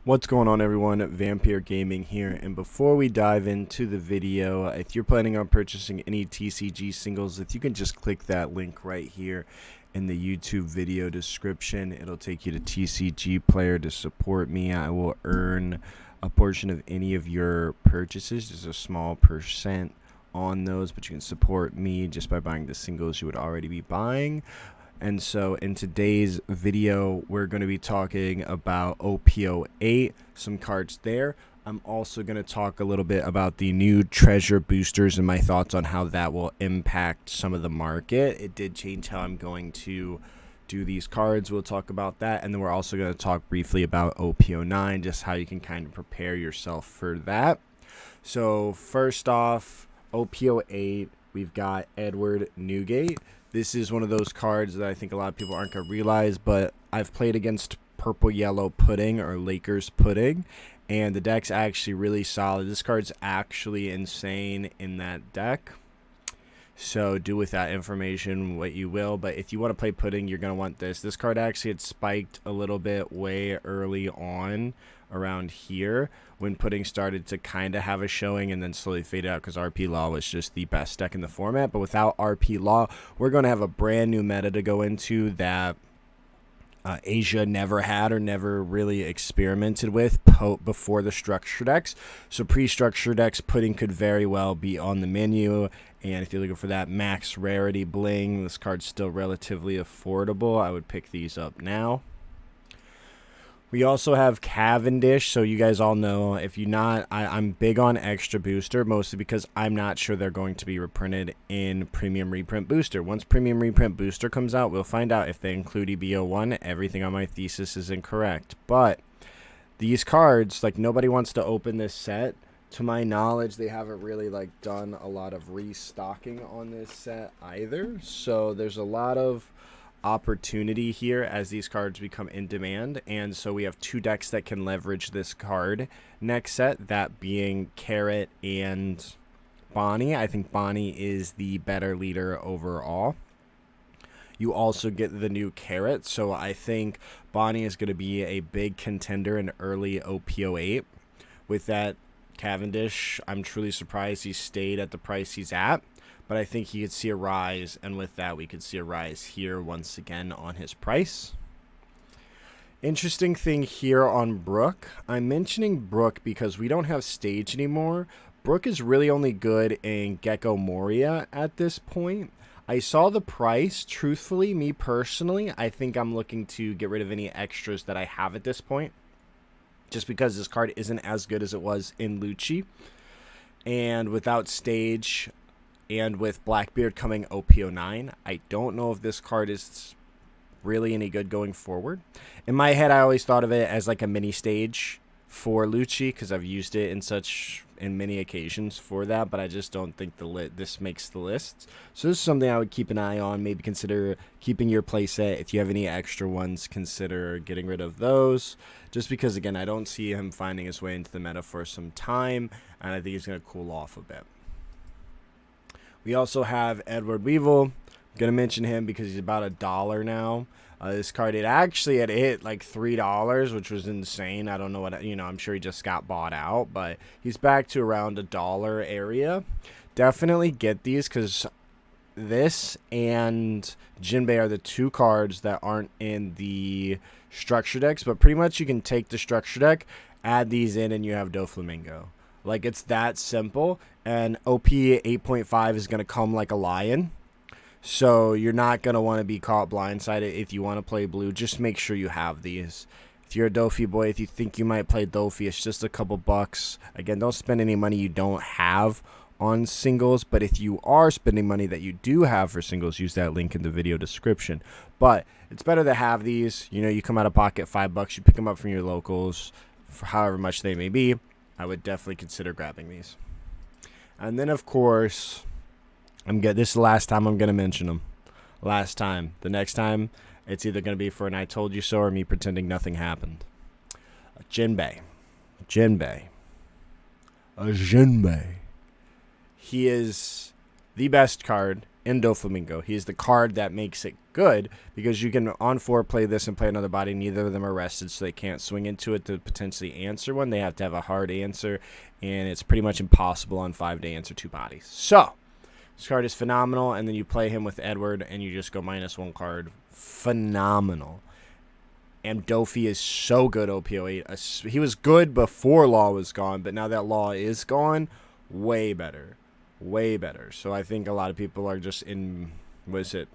What's going on, everyone? Vampyr Gaming here, and before we dive into the video, if you're planning on purchasing any TCG singles, if you can just click that link right here in the YouTube video description, it'll take you to TCGPlayer to support me. I will earn a portion of any of your purchases, just a small percent on those, but you can support me just by buying the singles you would already be buying. And so in today's video, we're going to be talking about OP08, some cards there. I'm also going to talk a little bit about the new treasure boosters and my thoughts on how that will impact some of the market. It did change how I'm going to do these cards. We'll talk about that. And then we're also going to talk briefly about OP09, just how you can kind of prepare yourself for that. So first off, OP08, we've got Edward Newgate. This is one of those cards that I think a lot of people aren't going to realize, but I've played against Purple Yellow Pudding or Lakers Pudding, and the deck's actually really solid. This card's actually insane in that deck. So do with that information what you will, but if you want to play Pudding, you're going to want this. This card actually had spiked a little bit way early on around here when Pudding started to kind of have a showing and then slowly faded out because RP Law was just the best deck in the format. But without RP Law, we're going to have a brand new meta to go into that Asia never had or never really experimented with before the structure decks. So pre-structure decks, Pudding could very well be on the menu. And if you're looking for that max rarity bling, this card's still relatively affordable. I would pick these up now. We also have Cavendish, so you guys all know, if you're not, I'm big on Extra Booster, mostly because I'm not sure they're going to be reprinted in Premium Reprint Booster. Once Premium Reprint Booster comes out, we'll find out if they include EB01. Everything on my thesis is incorrect. But these cards, like, nobody wants to open this set. To my knowledge, they haven't really, like, done a lot of restocking on this set either. So there's a lot of opportunity here as these cards become in demand, and so we have two decks that can leverage this card next set, that being Carrot and Bonnie. I think Bonnie is the better leader overall. You also get the new Carrot, so I think Bonnie is going to be a big contender in early OP08. With that Cavendish, I'm truly surprised he stayed at the price he's at. But I think he could see a rise, and with that, we could see a rise here once again on his price. Interesting thing here on Brook. I'm mentioning Brook because we don't have Stage anymore. Brook is really only good in Gecko Moria at this point. I saw the price. Truthfully, me personally, I think I'm looking to get rid of any extras that I have at this point, just because this card isn't as good as it was in Lucci. And without Stage, and with Blackbeard coming OP09, I don't know if this card is really any good going forward. In my head, I always thought of it as like a mini Stage for Lucci because I've used it in many occasions for that, but I just don't think this makes the list. So this is something I would keep an eye on. Maybe consider keeping your playset. If you have any extra ones, consider getting rid of those. Just because, again, I don't see him finding his way into the meta for some time, and I think he's going to cool off a bit. We also have Edward Weevil. I'm going to mention him because he's about $1 now. This card, it actually had hit like $3, which was insane. I don't know what, I'm sure he just got bought out, but he's back to around $1 area. Definitely get these because this and Jinbei are the two cards that aren't in the structure decks, but pretty much you can take the structure deck, add these in, and you have Doflamingo. Like, it's that simple, and OP 8.5 is going to come like a lion, so you're not going to want to be caught blindsided if you want to play blue. Just make sure you have these. If you're a Dofi boy, if you think you might play Dofi, it's just a couple bucks. Again, don't spend any money you don't have on singles, but if you are spending money that you do have for singles, use that link in the video description. But it's better to have these. You come out of pocket $5, you pick them up from your locals for however much they may be. I would definitely consider grabbing these. And then, of course, this is the last time I'm going to mention them. Last time. The next time, it's either going to be for an I told you so or me pretending nothing happened. Jinbei. He is the best card in Doflamingo. He's the card that makes it good because you can on 4 play this and play another body. Neither of them are rested, so they can't swing into it to potentially answer one. They have to have a hard answer, and it's pretty much impossible on 5 to answer 2 bodies. So this card is phenomenal, and then you play him with Edward, and you just go -1 card. Phenomenal. And Dofi is so good, OP08. He was good before Law was gone, but now that Law is gone, way better. Way better. So I think a lot of people are just in, what is it?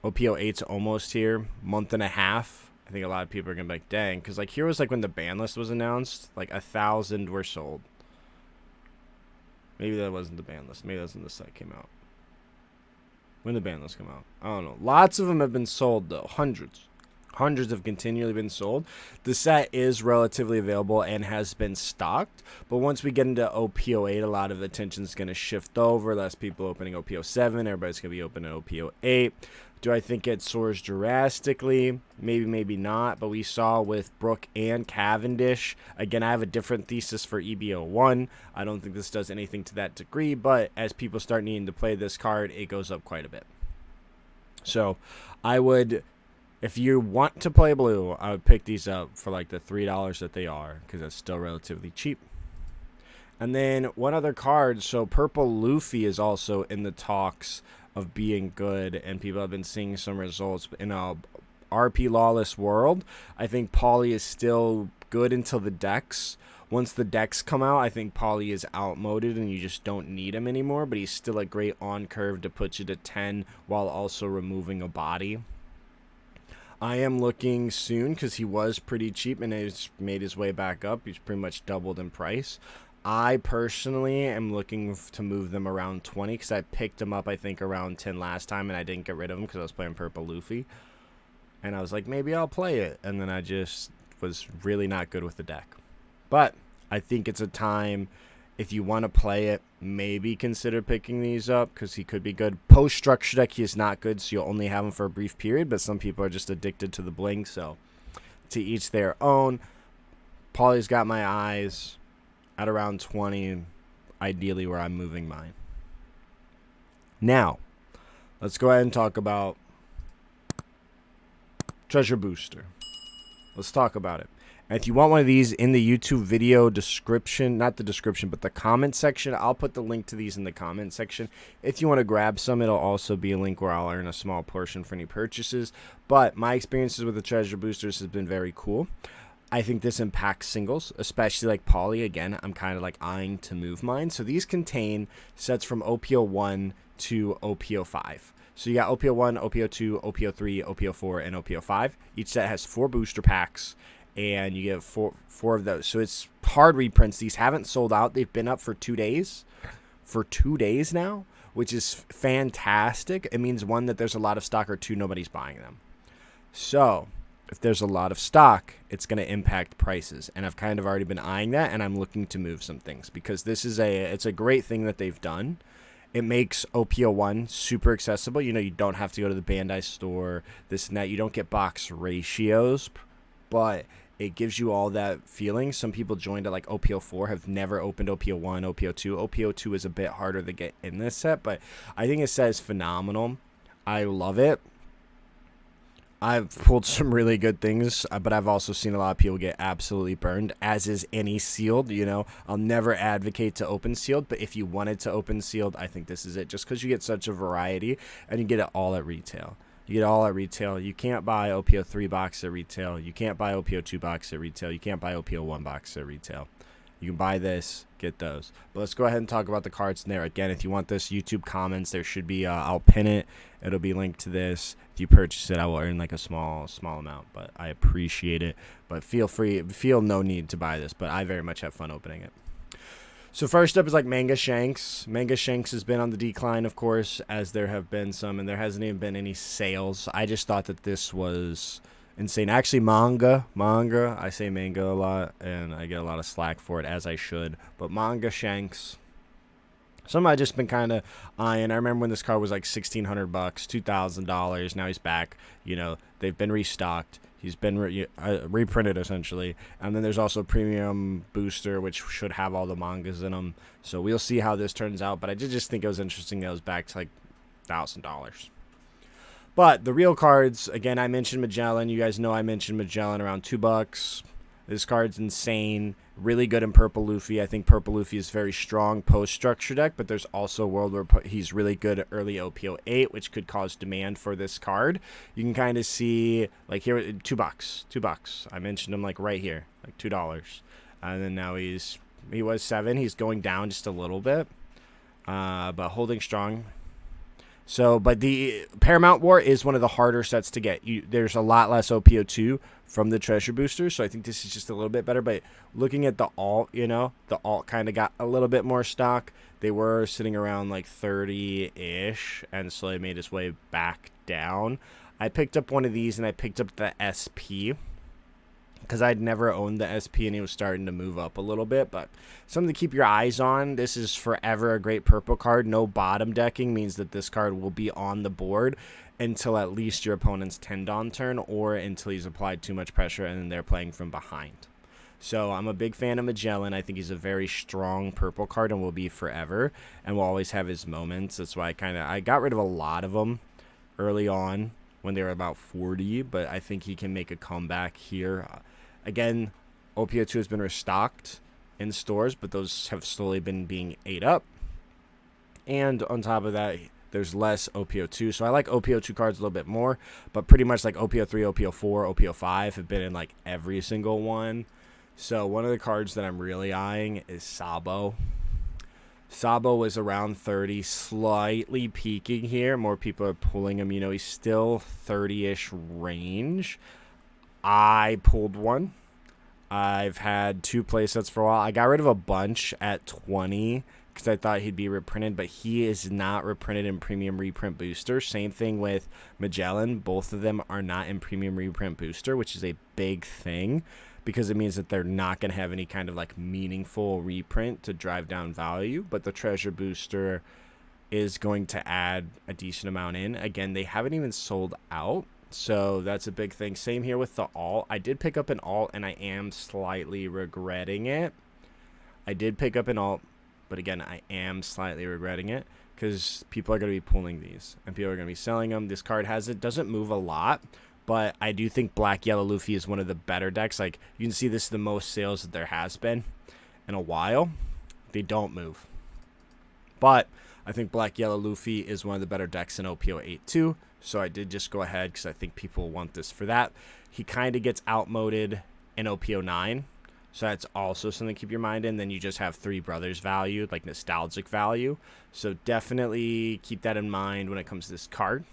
OP08's almost here. Month and a half. I think a lot of people are going to be like, dang. Because like here was like when the ban list was announced, like 1,000 were sold. Maybe that wasn't the ban list. Maybe that was when the set came out. When did the ban list come out? I don't know. Lots of them have been sold though. Hundreds. Hundreds have continually been sold. The set is relatively available and has been stocked. But once we get into OP08, a lot of attention is going to shift over. Less people opening OP07. Everybody's going to be opening OP08. Do I think it soars drastically? Maybe, maybe not. But we saw with Brook and Cavendish. Again, I have a different thesis for EB01. I don't think this does anything to that degree. But as people start needing to play this card, it goes up quite a bit. So I would... If you want to play blue, I would pick these up for like the $3 that they are, because that's still relatively cheap. And then one other card, so Purple Luffy is also in the talks of being good, and people have been seeing some results in a RP Lawless world. I think Pauly is still good until the decks. Once the decks come out, I think Pauly is outmoded and you just don't need him anymore, but he's still a great on curve to put you to 10 while also removing a body. I am looking soon because he was pretty cheap and he's made his way back up. He's pretty much doubled in price. I personally am looking to move them around 20 because I picked him up, I think, around 10 last time and I didn't get rid of him because I was playing Purple Luffy. And I was like, maybe I'll play it. And then I just was really not good with the deck. But I think it's a time... If you want to play it, maybe consider picking these up because he could be good. Post-structure deck, he is not good, so you'll only have him for a brief period, but some people are just addicted to the bling, so to each their own. Pauly's got my eyes at around 20, ideally where I'm moving mine. Now, let's go ahead and talk about Treasure Booster. Let's talk about it. And if you want one of these in the YouTube video description, not the description, but the comment section, I'll put the link to these in the comment section. If you want to grab some, it'll also be a link where I'll earn a small portion for any purchases. But my experiences with the Treasure Boosters has been very cool. I think this impacts singles, especially like Pauly. Again, I'm kind of like eyeing to move mine. So these contain sets from OP01 to OP05. So you got OP01, OP02, OP03, OP04, and OP05. Each set has 4 booster packs. And you get four of those. So it's hard reprints. These haven't sold out. They've been up for 2 days. For 2 days now, which is fantastic. It means, 1, that there's a lot of stock, or 2, nobody's buying them. So if there's a lot of stock, it's going to impact prices. And I've kind of already been eyeing that, and I'm looking to move some things. Because this is it's a great thing that they've done. It makes OP01 super accessible. You know, you don't have to go to the Bandai store, this and that. You don't get box ratios, but it gives you all that feeling. Some people joined at like OP04 have never opened OP01, OP02. OP02 is a bit harder to get in this set, but I think this set is phenomenal. I love it. I've pulled some really good things, but I've also seen a lot of people get absolutely burned, as is any sealed. You know, I'll never advocate to open sealed, but if you wanted to open sealed, I think this is it, just because you get such a variety and you get it all at retail. You get it all at retail. You can't buy OP03 box at retail. You can't buy OP02 box at retail. You can't buy OP01 box at retail. You can buy this, get those. But let's go ahead and talk about the cards in there. Again, if you want this, YouTube comments, there should be, I'll pin it. It'll be linked to this. If you purchase it, I will earn like a small amount, but I appreciate it. But feel no need to buy this, but I very much have fun opening it. So first up is like Manga Shanks. Manga Shanks has been on the decline, of course, as there have been some, and there hasn't even been any sales. I just thought that this was insane. Actually, manga. I say manga a lot, and I get a lot of slack for it, as I should. But Manga Shanks, some I've just been kind of eyeing. I remember when this card was like $1,600, $2,000. Now he's back. You know, they've been restocked. He's been reprinted, essentially. And then there's also Premium Booster, which should have all the mangas in them. So we'll see how this turns out. But I did just think it was interesting that it was back to like $1,000. But the real cards, again, I mentioned Magellan. You guys know I mentioned Magellan around $2. This card's insane. Really good in Purple Luffy. I think Purple Luffy is very strong post-structure deck, but there's also a world where he's really good at early OP08, which could cause demand for this card. You can kind of see, like here, $2. $2. I mentioned him like right here, like $2. And then now he was 7. He's going down just a little bit, but holding strong. So, but the Paramount War is one of the harder sets to get. There's a lot less OP02 from the treasure boosters, so I think this is just a little bit better. But looking at the alt, you know, the alt kind of got a little bit more stock. They were sitting around like 30-ish, and slowly made its way back down. I picked up one of these, and I picked up the SP, because I'd never owned the SP, and he was starting to move up a little bit. But something to keep your eyes on. This is forever a great purple card. No bottom decking means that this card will be on the board until at least your opponent's 10-Don turn, or until he's applied too much pressure and they're playing from behind. So I'm a big fan of Magellan. I think he's a very strong purple card and will be forever, and will always have his moments. That's why I got rid of a lot of them early on when they were about 40, but I think he can make a comeback here. Again, OP02 has been restocked in stores, but those have slowly been being ate up. And on top of that, there's less OP02. So I like OP02 cards a little bit more, but pretty much like OP03, OP04, OP05 have been in like every single one. So one of the cards that I'm really eyeing is Sabo. Sabo was around 30, slightly peaking here. More people are pulling him. You know, he's still 30-ish range. I pulled one. I've had 2 playsets for a while. I got rid of a bunch at 20 because I thought he'd be reprinted, but he is not reprinted in Premium Reprint Booster. Same thing with Magellan. Both of them are not in Premium Reprint Booster, which is a big thing because it means that they're not going to have any kind of like meaningful reprint to drive down value. But the Treasure Booster is going to add a decent amount in. Again, they haven't even sold out, so that's a big thing. Same here with the alt. I did pick up an alt, and I am slightly regretting it. I did pick up an alt, but again, I am slightly regretting it because people are going to be pulling these, and people are going to be selling them. This card doesn't move a lot, but I do think Black Yellow Luffy is one of the better decks. Like, you can see this is the most sales that there has been in a while. They don't move. But I think Black Yellow Luffy is one of the better decks in OP08 too. So I did just go ahead because I think people want this for that. He kind of gets outmoded in OP09. So that's also something to keep your mind in. Then you just have Three Brothers value, like nostalgic value. So definitely keep that in mind when it comes to this card.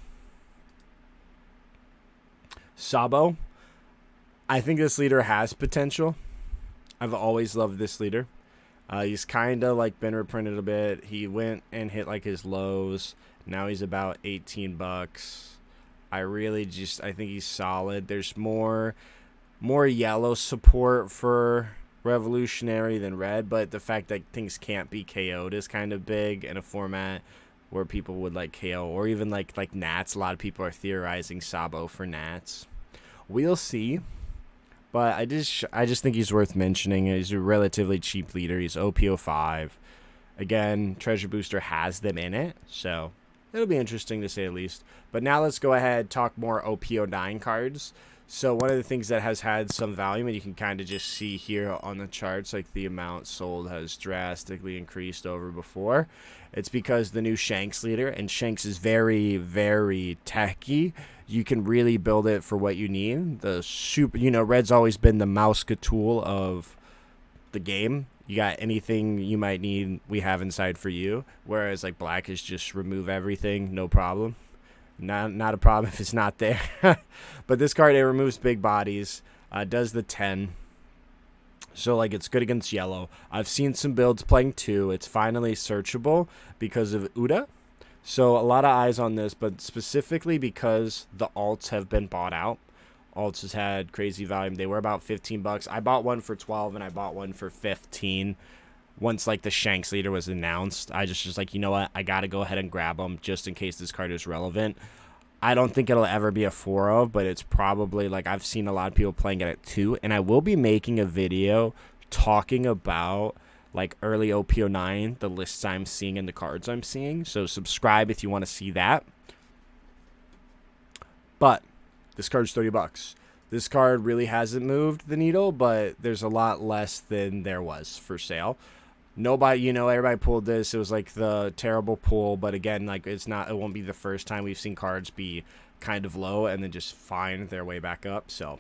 Sabo. I think this leader has potential. I've always loved this leader. He's kind of like been reprinted a bit. He went and hit like his lows. Now he's about 18 bucks. I think he's solid. There's more yellow support for Revolutionary than red, but the fact that things can't be KO'd is kind of big in a format where people would like KO, or even like Nats. A lot of people are theorizing Sabo for Nats. We'll see. But I just think he's worth mentioning. He's a relatively cheap leader. He's OP05. Again, Treasure Booster has them in it, so it'll be interesting to say the least. But now let's go ahead and talk more OP09 cards. So one of the things that has had some value, and you can kind of just see here on the charts, like the amount sold has drastically increased over before. It's because the new Shanks leader, and Shanks is very, very techy. You can really build it for what you need. The red's always been the Mouska tool of the game. You got anything you might need, we have inside for you. Whereas like black is just remove everything, no problem. Not a problem if it's not there. But this card, it removes big bodies, does the 10. So like it's good against yellow. I've seen some builds playing 2. It's finally searchable because of Uda. So a lot of eyes on this, but specifically because the alts have been bought out. Alts has had crazy volume. They were about 15 bucks. I bought one for 12 and I bought one for 15. Once like the Shanks leader was announced, I just was like, you know what? I got to go ahead and grab them just in case this card is relevant. I don't think it'll ever be a 4-of, but it's probably like I've seen a lot of people playing it at 2. And I will be making a video talking about like early OP09, the lists I'm seeing and the cards I'm seeing. So subscribe if you want to see that. But this card's $30. This card really hasn't moved the needle, but there's a lot less than there was for sale. Nobody, everybody pulled this. It was like the terrible pull, but again, like it won't be the first time we've seen cards be kind of low and then just find their way back up. So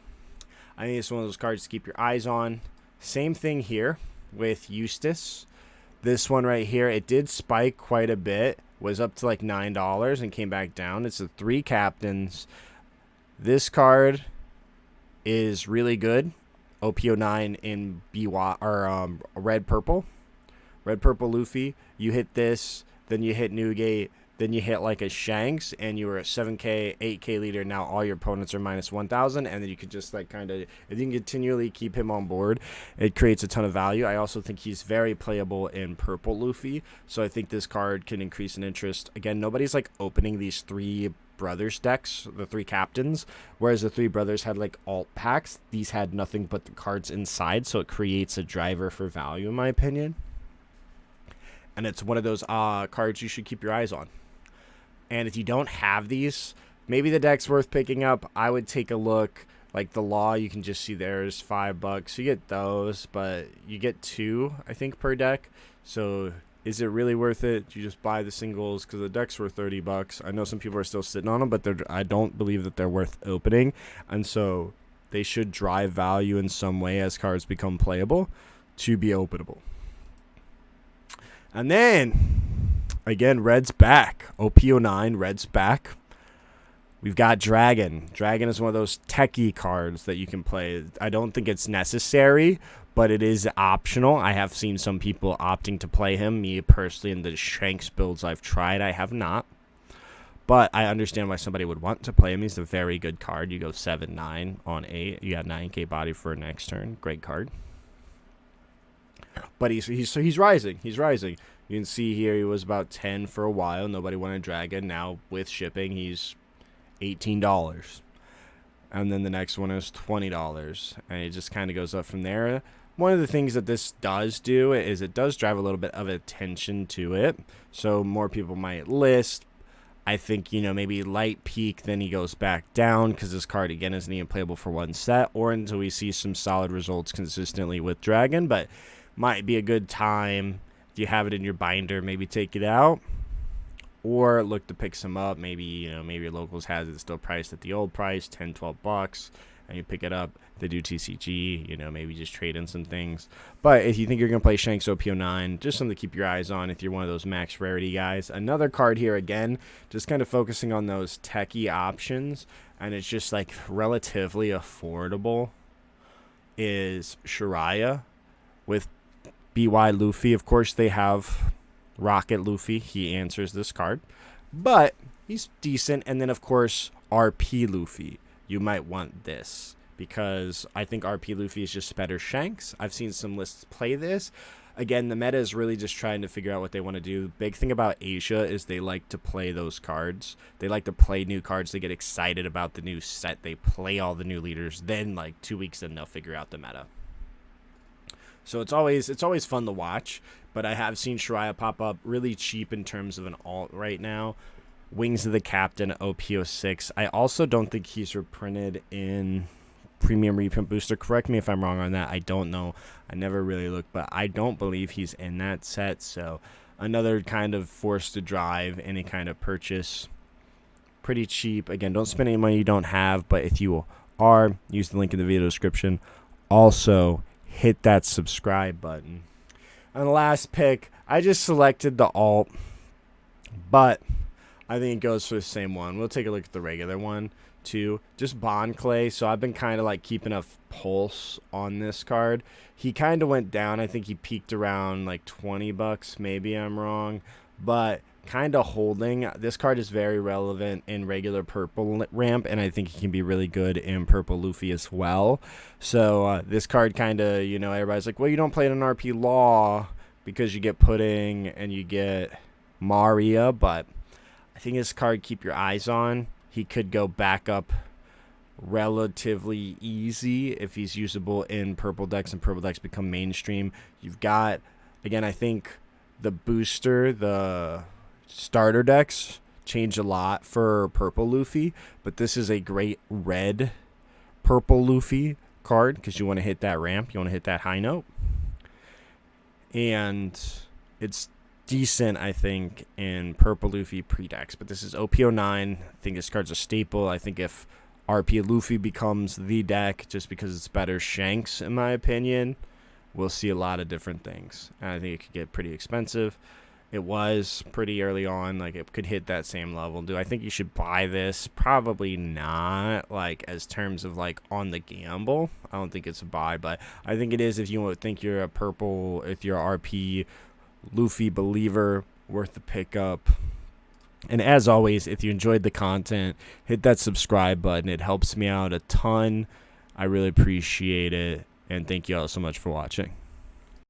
I think it's one of those cards to keep your eyes on. Same thing here with Eustace. This one right here, it did spike quite a bit, was up to like $9 and came back down. It's the 3 captains. This card is really good. OP09 in BY or red purple Luffy. You hit this, then you hit Newgate, then you hit like a Shanks, and you were a 7k 8k leader. Now all your opponents are minus 1000, and then you could just like kind of, if you can continually keep him on board, it creates a ton of value. I also think he's very playable in purple Luffy, so I think this card can increase in interest. Again, nobody's like opening these 3 brothers decks, the 3 captains, whereas the 3 brothers had like alt packs. These had nothing but the cards inside, so it creates a driver for value in my opinion. And it's one of those cards you should keep your eyes on. And if you don't have these, maybe the deck's worth picking up. I would take a look. Like the Law, you can just see there's $5. You get those, but you get 2, I think, per deck. So is it really worth it? You just buy the singles because the decks were $30. I know some people are still sitting on them, but I don't believe that they're worth opening. And so they should drive value in some way as cards become playable to be openable. And then, again, Red's back. OP09, Red's back. We've got Dragon. Dragon is one of those techie cards that you can play. I don't think it's necessary, but it is optional. I have seen some people opting to play him. Me, personally, in the Shanks builds I've tried, I have not. But I understand why somebody would want to play him. He's a very good card. You go 7-9 on 8. You got 9k body for next turn. Great card. But he's rising. He's rising. You can see here he was about 10 for a while. Nobody wanted Dragon. Now with shipping, he's $18. And then the next one is $20. And it just kind of goes up from there. One of the things that this does do is it does drive a little bit of attention to it. So more people might list. I think, maybe light peak, then he goes back down because this card, again, isn't even playable for one set or until we see some solid results consistently with Dragon. But might be a good time if you have it in your binder, maybe take it out or look to pick some up. Maybe, maybe your locals has it still priced at the old price, $10-12, and you pick it up. They do TCG, maybe just trade in some things. But if you think you're going to play Shanks OP09, just something to keep your eyes on if you're one of those max rarity guys. Another card here, again, just kind of focusing on those techie options, and it's just like relatively affordable, is Shiraya with BY Luffy. Of course, they have Rocket Luffy. He answers this card, but he's decent. And then, of course, RP Luffy. You might want this because I think RP Luffy is just better Shanks. I've seen some lists play this. Again, the meta is really just trying to figure out what they want to do. Big thing about Asia is they like to play those cards. They like to play new cards. They get excited about the new set. They play all the new leaders. Then, like 2 weeks in, they'll figure out the meta. So it's always fun to watch, but I have seen Shiraya pop up really cheap in terms of an alt right now. Wings of the Captain, OP06. I also don't think he's reprinted in Premium Reprint Booster. Correct me if I'm wrong on that. I don't know. I never really looked, but I don't believe he's in that set. So another kind of force to drive any kind of purchase. Pretty cheap. Again, don't spend any money you don't have, but if you are, use the link in the video description. Also, hit that subscribe button. And the last pick, I just selected the alt, but I think it goes for the same one. We'll take a look at the regular one too. Just Bond Clay. So I've been kind of like keeping a pulse on this card. He kind of went down. I think he peaked around like $20. Maybe I'm wrong, but kind of holding. This card is very relevant in regular purple ramp, and I think he can be really good in purple Luffy as well. So this card kind of, everybody's like, well, you don't play it in RP Law because you get Pudding and you get Maria, but I think this card, keep your eyes on. He could go back up relatively easy if he's usable in purple decks and purple decks become mainstream. You've got Again, I think the booster, the starter decks change a lot for purple Luffy, but this is a great red purple Luffy card because you want to hit that ramp, you want to hit that high note. And it's decent, I think, in purple Luffy pre-decks, but this is OP09. I think this card's a staple. I think if RP Luffy becomes the deck just because it's better Shanks, in my opinion, we'll see a lot of different things. And I think it could get pretty expensive. It was pretty early on, like it could hit that same level. Do I think you should buy this? Probably not, like as terms of like on the gamble. I don't think it's a buy, but I think it is if you think you're a purple, if you're a RP Luffy believer, worth the pickup. And as always, if you enjoyed the content, hit that subscribe button. It helps me out a ton. I really appreciate it. And thank you all so much for watching.